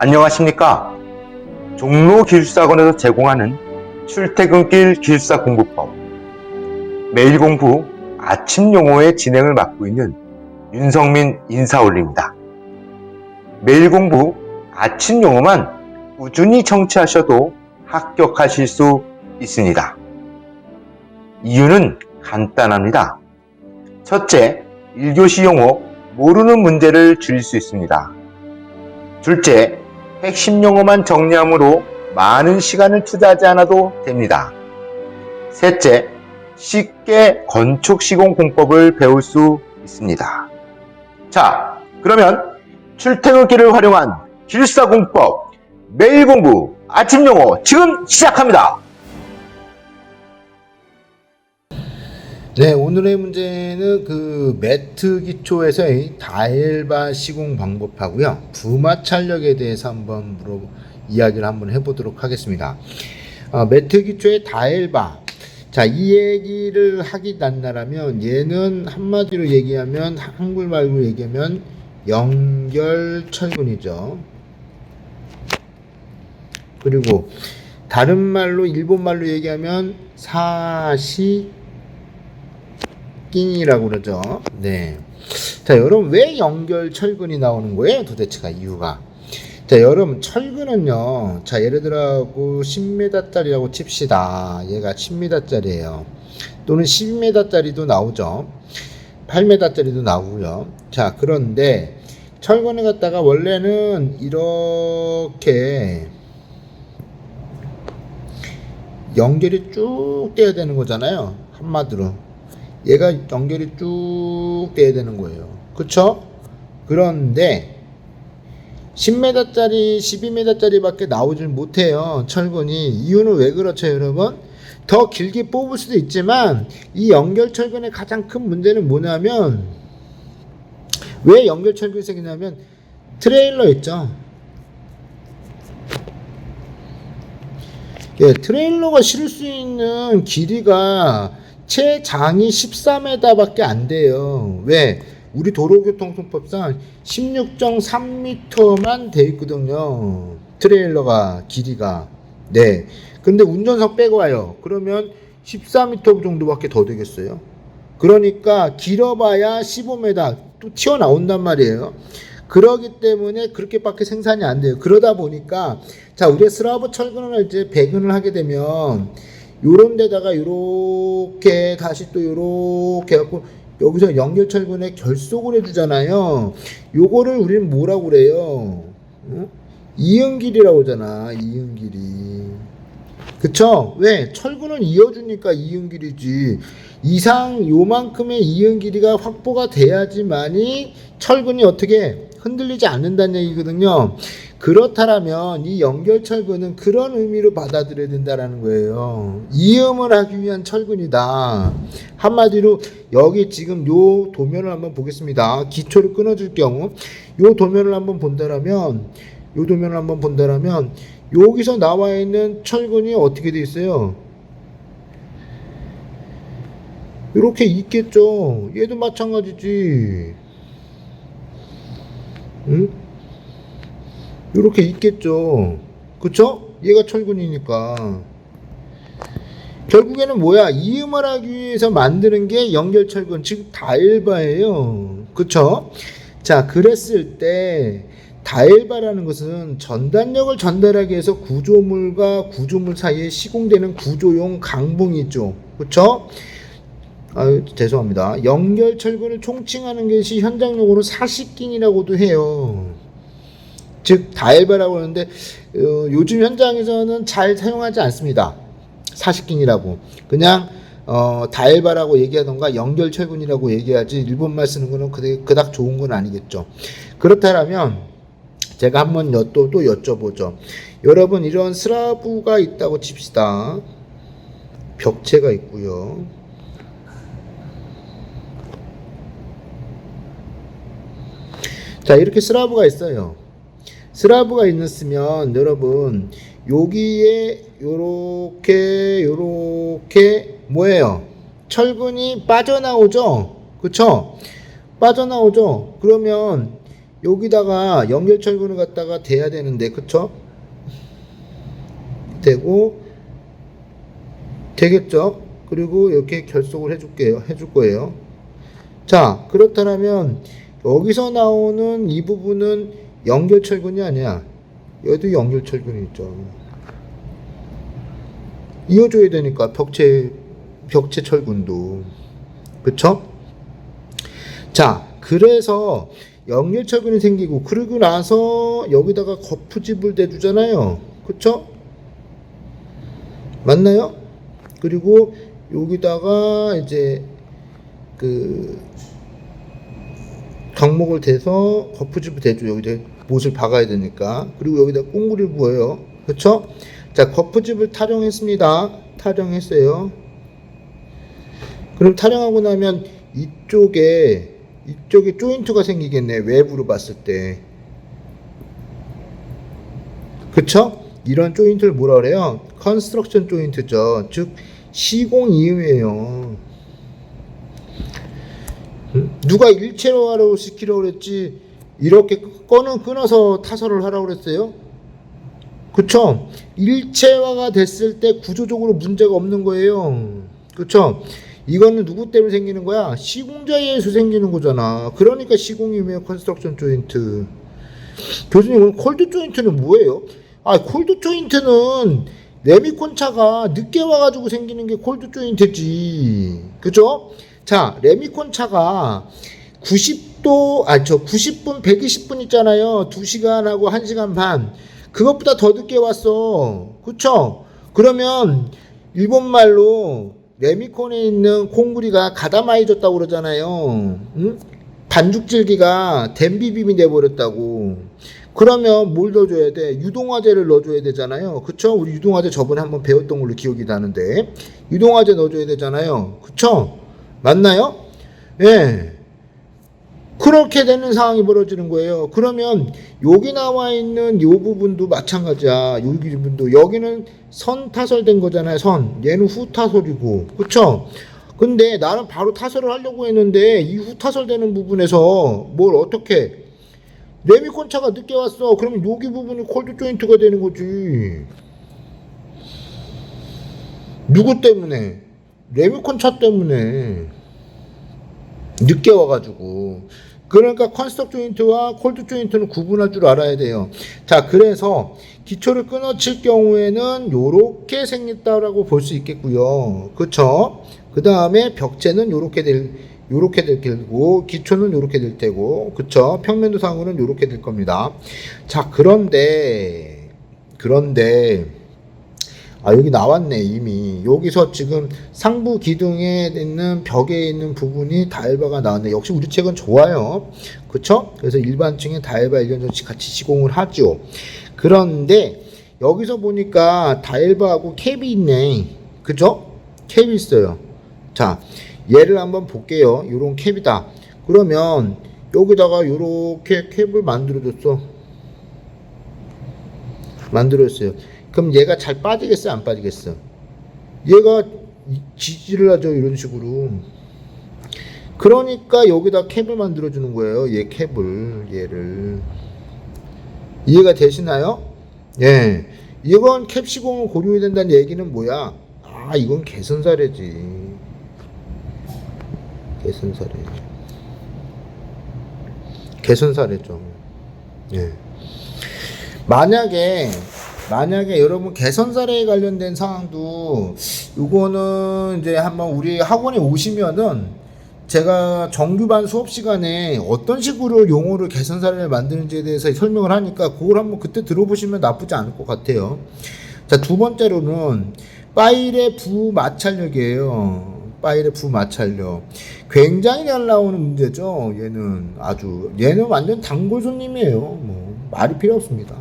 안녕하십니까? 종로기술사학원에서 제공하는 출퇴근길 기술사 공부법 매일 공부 아침 용어의 진행을 맡고 있는 윤성민 인사올리입니다. 매일 공부 아침 용어만 꾸준히 청취하셔도 합격하실 수 있습니다. 이유는 간단합니다. 첫째, 1교시 용어 모르는 문제를 줄일 수 있습니다. 둘째, 핵심 용어만 정리함으로 많은 시간을 투자하지 않아도 됩니다. 셋째, 쉽게 건축 시공 공법을 배울 수 있습니다. 자, 그러면 출퇴근길을 활용한 기술사 공법 매일 공부 아침 용어 지금 시작합니다. 네, 오늘의 문제는 그 매트 기초에서의 다일바 시공 방법하고요. 부마 찰력에 대해서 한번 이야기를 한번 해보도록 하겠습니다. 매트 기초의 다일바. 자, 이 얘기를 하기 낫나라면 얘는 한마디로 얘기하면 한글말로 얘기하면 연결철근이죠. 그리고 다른 말로 일본말로 얘기하면 사시낀이라고 그러죠. 네. 자, 여러분 왜 연결철근이 나오는 거예요? 도대체가 이유가. 자, 여러분 철근은요. 자, 예를 들어고 10m짜리라고 칩시다. 얘가 10m짜리예요. 또는 12m짜리도 나오죠. 8m짜리도 나오고요. 자, 그런데 철근을 갖다가 원래는 이렇게 연결이 쭉 돼야 되는 거잖아요. 한마디로 얘가 연결이 쭉 돼야 되는 거예요. 그쵸? 그런데 10m짜리 12m짜리 밖에 나오질 못해요. 철근이. 이유는 왜 그렇죠, 여러분? 더 길게 뽑을 수도 있지만 이 연결 철근의 가장 큰 문제는 뭐냐면, 왜 연결 철근이 생기냐면 트레일러 있죠. 예, 트레일러가 실을 수 있는 길이가 최장이 14m 밖에 안 돼요. 왜? 우리 도로교통법상 16.3m만 돼 있거든요. 트레일러가 길이가. 네. 근데 운전석 빼고 와요. 그러면 14m 정도밖에 더 되겠어요. 그러니까 길어봐야 15m 또 튀어나온단 말이에요. 그러기 때문에 그렇게밖에 생산이 안 돼요. 그러다 보니까 자, 우리 슬라브 철근을 이제 배근을 하게 되면 요런 데다가 요렇게 다시 또 요렇게 해갖고 여기서 연결 철근에 결속을 해주잖아요. 요거를 우리는 뭐라고 그래요? 이음길이라고 하잖아. 이음길이. 그쵸? 왜? 철근을 이어주니까 이음길이지. 이상 요만큼의 이음 길이가 확보가 돼야지만이 철근이 어떻게 흔들리지 않는다는 얘기거든요. 그렇다면 이 연결철근은 그런 의미로 받아들여야 된다는 거예요. 이음을 하기 위한 철근이다. 한마디로 여기 지금 요 도면을 한번 보겠습니다. 기초를 끊어줄 경우 요 도면을 한번 본다라면 여기서 나와 있는 철근이 어떻게 돼 있어요? 이렇게 있겠죠. 얘도 마찬가지지. 응? 이렇게 있겠죠. 그쵸? 얘가 철근이니까. 결국에는 뭐야? 이음을 하기 위해서 만드는 게 연결철근, 즉 다일바예요. 그쵸? 자, 그랬을 때 다일바라는 것은 전단력을 전달하기 위해서 구조물과 구조물 사이에 시공되는 구조용 강봉이죠. 그쵸? 죄송합니다. 연결철근을 총칭하는 것이 현장용어로 사시낀이라고도 해요. 즉 다일바라고 하는데 요즘 현장에서는 잘 사용하지 않습니다. 사시낀이라고. 그냥 다일바라고 얘기하던가 연결철근이라고 얘기하지 일본말 쓰는 거는 그닥 좋은 건 아니겠죠. 그렇다면 제가 한번 또 여쭤보죠. 여러분 이런 슬라브가 있다고 칩시다. 벽체가 있고요. 자, 이렇게 슬라브가 있어요. 슬라브가 있으면 여러분 여기에 요렇게 뭐예요? 철근이 빠져나오죠. 그쵸? 빠져나오죠. 그러면 여기다가 연결철근을 갖다가 대야 되는데, 그쵸? 되고, 되겠죠? 그리고 이렇게 결속을 해줄 거예요. 자, 그렇다면 여기서 나오는 이 부분은 연결철근이 아니야. 여기도 연결철근이 있죠. 이어줘야 되니까 벽체 철근도. 그쵸? 자, 그래서 연결철근이 생기고, 그러고 나서 여기다가 거푸집을 대주잖아요. 그쵸? 맞나요? 그리고 여기다가 이제 그 강목을 대서 거푸집을 대죠. 여기다 못을 박아야 되니까. 그리고 여기다 꽁구리를 부어요. 그쵸? 자, 거푸집을 타령했습니다. 타령했어요. 그럼 타령하고 나면 이쪽에 조인트가 생기겠네. 외부로 봤을 때. 그쵸? 이런 조인트를 뭐라 그래요? 컨스트럭션 조인트죠. 즉 시공 이음이에요. 누가 일체화로 시키라고 그랬지 이렇게 끊어서 타설을 하라고 그랬어요? 그쵸? 일체화가 됐을 때 구조적으로 문제가 없는 거예요. 그쵸? 이거는 누구 때문에 생기는 거야? 시공자에 의해서 생기는 거잖아. 그러니까 시공이면 컨스트럭션 조인트. 교수님, 그럼 콜드 조인트는 뭐예요? 아, 콜드 조인트는 레미콘차가 늦게 와가지고 생기는 게 콜드 조인트지. 그죠? 자, 레미콘차가 90분, 120분 있잖아요. 2시간하고 1시간 반. 그것보다 더 늦게 왔어. 그쵸? 그러면 일본말로 레미콘에 있는 콩구리가 가다마이졌다고 그러잖아요. 응? 반죽질기가 댐비빔이 돼버렸다고. 그러면 뭘 넣어줘야 돼? 유동화제를 넣어줘야 되잖아요. 그쵸? 우리 유동화제 저번에 한번 배웠던 걸로 기억이 나는데 유동화제 넣어줘야 되잖아요. 그쵸? 맞나요? 예. 그렇게 되는 상황이 벌어지는 거예요. 그러면 여기 나와 있는 이 부분도 마찬가지야. 여기 부분도 여기는 선 타설된 거잖아요. 선. 얘는 후 타설이고. 그쵸? 근데 나는 바로 타설을 하려고 했는데 이 후 타설되는 부분에서 뭘 어떻게 레미콘차가 늦게 왔어. 그러면 여기 부분이 콜드 조인트가 되는 거지. 누구 때문에? 레미콘차 때문에 늦게 와가지고. 그러니까 컨스트럭 조인트와 콜드 조인트는 구분할 줄 알아야 돼요. 자, 그래서 기초를 끊어칠 경우에는 요렇게 생겼다라고 볼 수 있겠고요. 그쵸? 그 다음에 벽체는 요렇게 될 테고, 기초는 요렇게 될 테고, 그쵸? 평면도 상으로는 요렇게 될 겁니다. 자, 그런데, 여기 나왔네, 이미. 여기서 지금 상부 기둥에 있는 벽에 있는 부분이 다일바가 나왔네. 역시 우리 책은 좋아요. 그쵸? 그래서 일반층에 다일바 1년전치 같이 시공을 하죠. 그런데, 여기서 보니까 다일바하고 캡이 있네. 그죠? 캡이 있어요. 자, 얘를 한번 볼게요. 요런 캡이다. 그러면, 여기다가 요렇게 캡을 만들었어요. 그럼 얘가 잘 빠지겠어? 안 빠지겠어? 얘가 지지를 하죠. 이런 식으로. 그러니까 여기다 캡을 만들어주는 거예요. 얘를. 이해가 되시나요? 예. 이건 캡 시공을 고려해야 된다는 얘기는 뭐야? 아, 이건 개선 사례지. 개선 사례죠. 예. 만약에 여러분 개선 사례에 관련된 사항도 이거는 이제 한번 우리 학원에 오시면은 제가 정규반 수업 시간에 어떤 식으로 용어를 개선 사례를 만드는지에 대해서 설명을 하니까 그걸 한번 그때 들어보시면 나쁘지 않을 것 같아요. 자, 두 번째로는 파일의 부마찰력이에요. 파일의 부마찰력. 굉장히 잘 나오는 문제죠. 얘는 완전 단골 손님이에요. 뭐 말이 필요 없습니다.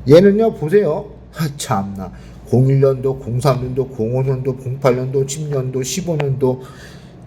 얘는요, 보세요. 참나. 01년도, 03년도, 05년도, 08년도, 10년도, 15년도,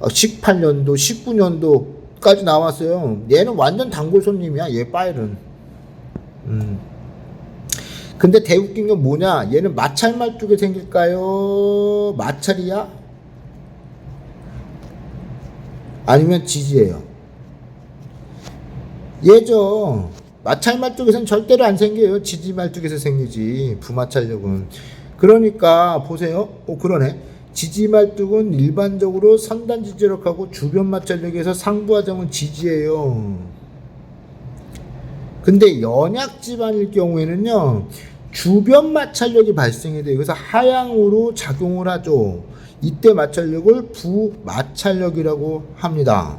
18년도, 19년도까지 나왔어요. 얘는 완전 단골 손님이야, 얘 파일은. 근데 대웃긴 건 뭐냐? 얘는 마찰말 쪽에 생길까요? 마찰이야? 아니면 지지예요? 얘죠. 마찰말 쪽에서는 절대로 안 생겨요. 지지말 쪽에서 생기지. 부마찰력은. 그러니까 보세요. 그러네. 지지말뚝은 일반적으로 선단 지지력하고 주변 마찰력에서 상부하점은 지지예요. 근데 연약 집안일 경우에는요, 주변 마찰력이 발생이 돼요. 그래서 하향으로 작용을 하죠. 이때 마찰력을 부마찰력이라고 합니다.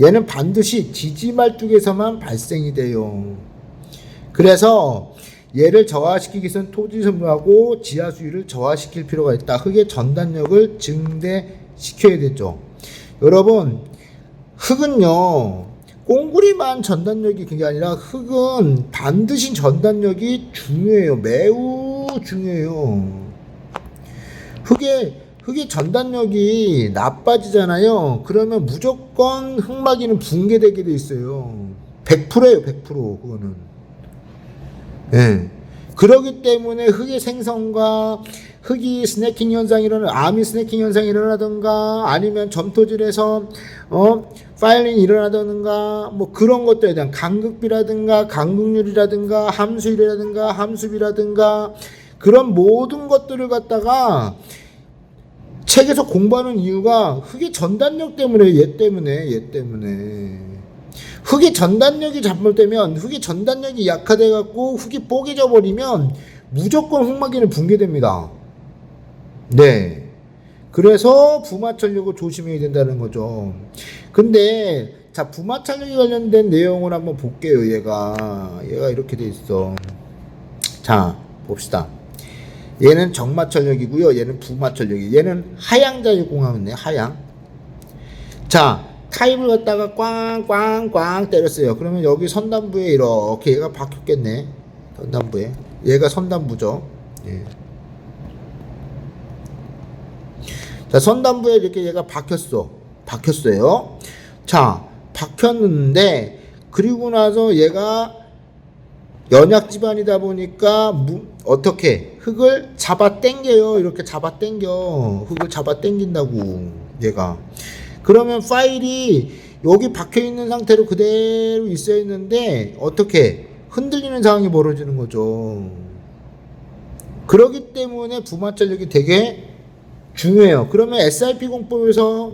얘는 반드시 지지말뚝에서만 발생이 돼요. 그래서 얘를 저하시키기 위해서는 토지섬유하고 지하수위를 저하시킬 필요가 있다. 흙의 전단력을 증대시켜야 되죠. 여러분, 흙은요, 꽁구리만 전단력이 그게 아니라 흙은 반드시 전단력이 중요해요. 매우 중요해요. 흙의 전단력이 나빠지잖아요. 그러면 무조건 흙막이는 붕괴되게 돼 있어요. 100%예요, 100%. 그거는. 예. 그러기 때문에 흙의 생성과 흙이 스네킹 현상이 암이 스네킹 현상이 일어나던가 아니면 점토질에서 파일링이 일어나던가 뭐 그런 것들에 대한 간극비라든가 간극률이라든가 함수율이라든가 함수비라든가 그런 모든 것들을 갖다가 책에서 공부하는 이유가 흙의 전단력 때문에 얘 때문에 흙의 전단력이 잘못되면 흙의 전단력이 약화돼 갖고 흙이 뽀개져 버리면 무조건 흙막이는 붕괴됩니다. 네. 그래서 부마찰력을 조심해야 된다는 거죠. 근데 자, 부마찰력에 관련된 내용을 한번 볼게요. 얘가 이렇게 돼 있어. 자, 봅시다. 얘는 정마찰력이고요. 얘는 부마찰력이. 얘는 하향자유공학이네. 하향. 자, 타입을 갖다가 꽝꽝꽝 때렸어요. 그러면 여기 선단부에 이렇게 얘가 박혔겠네. 선단부에. 얘가 선단부죠. 예. 자, 선단부에 이렇게 얘가 박혔어요. 자, 박혔는데, 그리고 나서 얘가 연약 집안이다 보니까, 어떻게, 흙을 잡아 당겨요. 이렇게 잡아 당겨. 흙을 잡아 당긴다고, 얘가. 그러면 파일이 여기 박혀 있는 상태로 그대로 있어 있는데, 어떻게, 흔들리는 상황이 벌어지는 거죠. 그렇기 때문에 부마찰력이 되게 중요해요. 그러면 SIP 공법에서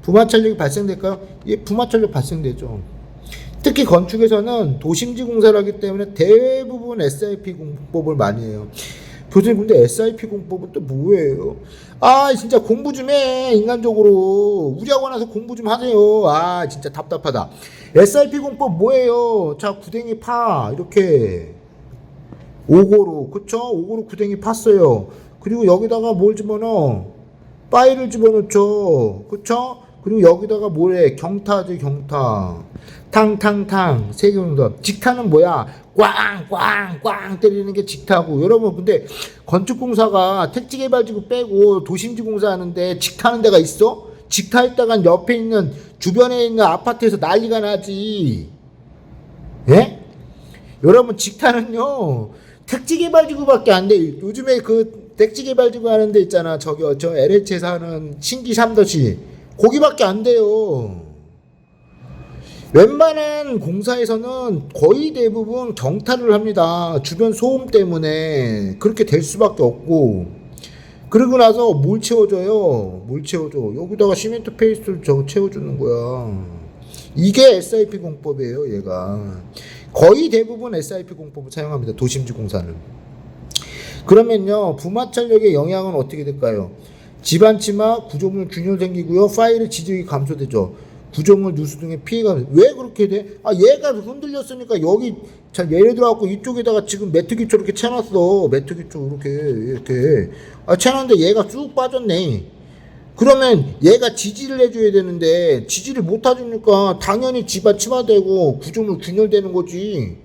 부마찰력이 발생될까요? 예, 부마찰력 발생되죠. 특히 건축에서는 도심지 공사를 하기 때문에 대부분 SIP 공법을 많이 해요. 교수님, 근데 SIP 공법은 또 뭐예요? 아, 진짜 공부 좀 해, 인간적으로. 우리 하고 나서 공부 좀 하세요. 아, 진짜 답답하다. SIP 공법 뭐예요? 자, 구댕이 파. 이렇게. 오고로. 그쵸? 오고로 구댕이 팠어요. 그리고 여기다가 뭘 집어넣어? 파일을 집어넣죠. 그쵸? 그리고 여기다가 뭐래? 경타지, 경타. 탕탕탕. 세 개 정도. 직타는 뭐야? 꽝꽝꽝 때리는 게 직타고. 여러분, 근데 건축공사가 택지개발지구 빼고 도심지 공사하는데 직타는 데가 있어? 직타했다간 옆에 있는 주변에 있는 아파트에서 난리가 나지. 예? 여러분, 직타는요, 택지개발지구밖에 안 돼. 요즘에 그 택지개발지구 하는 데 있잖아. 저 LH에서 하는 신기 3도시. 거기밖에 안 돼요. 웬만한 공사에서는 거의 대부분 경타를 합니다. 주변 소음 때문에. 그렇게 될 수밖에 없고. 그러고 나서 뭘 채워줘요? 뭘 채워줘? 여기다가 시멘트 페이스트를 채워주는 거야. 이게 SIP 공법이에요, 얘가. 거의 대부분 SIP 공법을 사용합니다. 도심지 공사는. 그러면요, 부마찰력의 영향은 어떻게 될까요? 집안 침하, 구조물 균열 생기고요. 파일의 지적이 감소되죠. 구조물 누수 등의 피해가. 왜 그렇게 돼? 아, 얘가 흔들렸으니까 여기 자, 예를 들어갖고 이쪽에다가 지금 메뚜기초 이렇게 채놨어. 메뚜기초 이렇게 채놨는데 얘가 쑥 빠졌네. 그러면 얘가 지지를 해줘야 되는데 지지를 못 해주니까 당연히 집안 침하되고 구조물 균열되는 거지.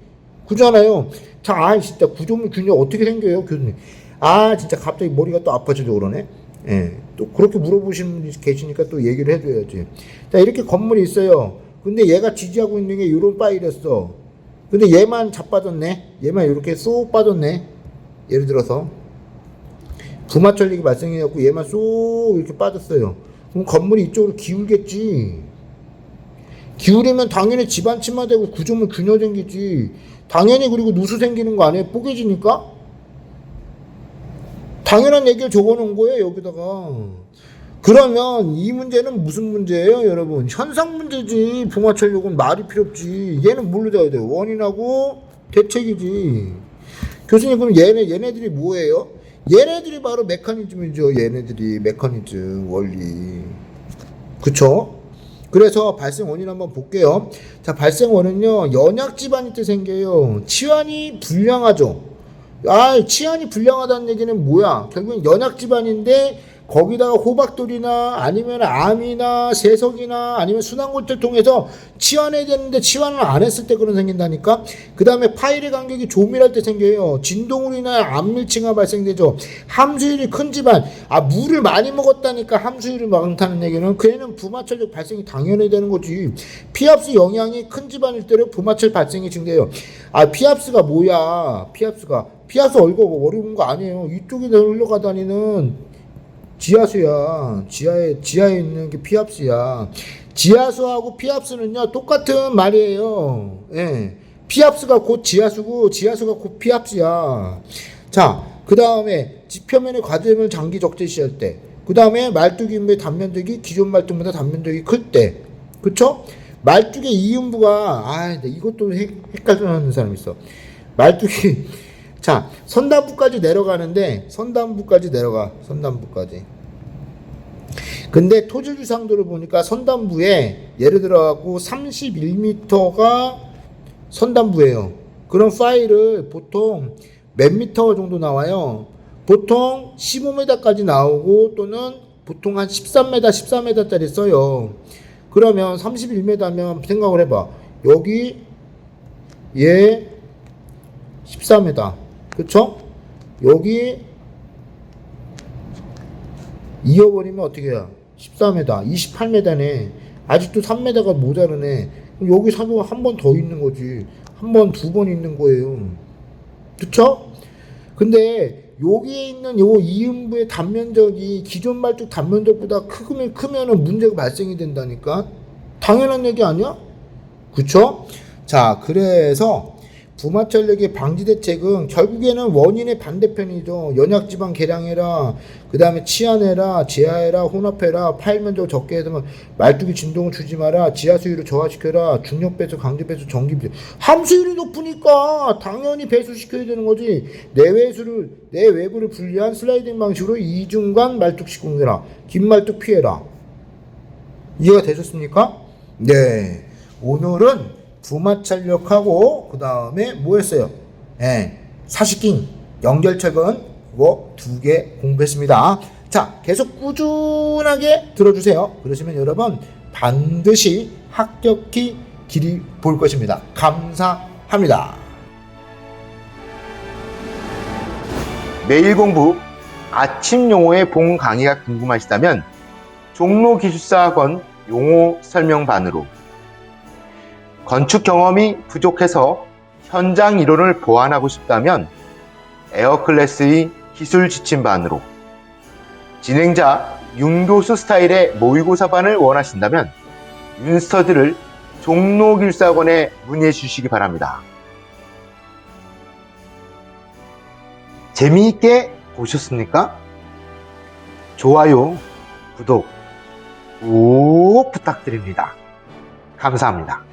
그잖아요. 자, 진짜 구조물 균열 어떻게 생겨요, 교수님? 아, 진짜 갑자기 머리가 또 아파져서 그러네. 예, 또 그렇게 물어보시는 분이 계시니까 또 얘기를 해줘야지. 자, 이렇게 건물이 있어요. 근데 얘가 지지하고 있는 게 이런 파일이었어. 근데 얘만 자빠졌네. 얘만 이렇게 쏙 빠졌네. 예를 들어서 부마찰력이 발생해갖고 얘만 쏙 이렇게 빠졌어요. 그럼 건물이 이쪽으로 기울겠지. 기울이면 당연히 집안 침하되고 구조물 균열 생기지. 당연히 그리고 누수 생기는 거 아니에요? 뽀개지니까? 당연한 얘기를 적어놓은 거예요, 여기다가. 그러면 이 문제는 무슨 문제예요, 여러분? 현상 문제지. 부마철력은 말이 필요 없지. 얘는 뭘로 잡아야 돼요? 원인하고 대책이지. 교수님, 그럼 얘네들이 뭐예요? 얘네들이 바로 메커니즘이죠. 얘네들이 메커니즘, 원리. 그쵸? 그래서 발생 원인 한번 볼게요. 자, 발생 원인은요, 연약 집안일 때 생겨요. 치환이 불량하죠. 치환이 불량하다는 얘기는 뭐야? 결국엔 연약 집안인데 거기다가 호박돌이나 아니면 암이나 세석이나 아니면 순환골절 통해서 치환해야 되는데 치환을 안 했을 때 그런 생긴다니까. 그 다음에 파일의 간격이 조밀할 때 생겨요. 진동으로 인한 암밀층화 발생되죠. 함수율이 큰 집안, 물을 많이 먹었다니까 함수율이 많다는 얘기는 걔는 부마철력 발생이 당연히 되는 거지. 피압수 영향이 큰 집안일 때는 부마철 발생이 증대해요. 피압수가 뭐야? 피압수 어려운 거 아니에요. 이쪽에 흘러가다니는 지하수야. 지하에 있는 게 피압수야. 지하수하고 피압수는요, 똑같은 말이에요. 예. 피압수가 곧 지하수고, 지하수가 곧 피압수야. 자, 그 다음에 지표면의 과점을 장기 적재시할 때, 그 다음에 말뚝의 단면적이 기존 말뚝보다 단면적이 클 때, 그쵸? 말뚝의 이음부가, 이것도 헷갈려하는 사람 있어. 말뚝이, 자, 선단부까지 내려가는데, 선단부까지. 근데 토질 유상도를 보니까 선단부에 예를 들어갖고 31m가 선단부예요. 그런 파일을 보통 몇 미터 정도 나와요? 보통 15m까지 나오고 또는 보통 한 14m짜리 써요. 그러면 31m면 생각을 해봐. 여기 얘 14m. 그쵸? 여기 이어버리면 어떻게 해요? 14m, 28m네. 아직도 3m가 모자르네. 그럼 여기 사도 한 번 더 있는 거지. 한 번, 두 번 있는 거예요. 그쵸? 근데 여기에 있는 요 이음부의 단면적이 기존 말뚝 단면적보다 크면은 문제가 발생이 된다니까? 당연한 얘기 아니야? 그쵸? 자, 그래서 부마철력의 방지 대책은 결국에는 원인의 반대편이죠. 연약지방 개량해라, 그 다음에 치환해라, 제하해라, 혼합해라, 파일 면적 적게 해서 말뚝이 진동을 주지 마라, 지하수율을 저하시켜라, 중력 배수, 강제 배수, 전기 배수. 함수율이 높으니까 당연히 배수시켜야 되는 거지. 내외부를 분리한 슬라이딩 방식으로 이중간 말뚝 시공해라, 긴 말뚝 피해라. 이해가 되셨습니까? 네. 오늘은 부마철력하고 그 다음에 뭐였어요? 사식ging 연결책은 그거 2개 공부했습니다. 자, 계속 꾸준하게 들어주세요. 그러시면 여러분 반드시 합격히 길이 볼 것입니다. 감사합니다. 매일 공부 아침 용어의 본 강의가 궁금하시다면 종로기술사학원 용어 설명반으로, 건축 경험이 부족해서 현장 이론을 보완하고 싶다면 에어클래스의 기술 지침반으로, 진행자 윤교수 스타일의 모의고사반을 원하신다면 윤스터디를 종로기술사학원에 문의해 주시기 바랍니다. 재미있게 보셨습니까? 좋아요, 구독 꼭 부탁드립니다. 감사합니다.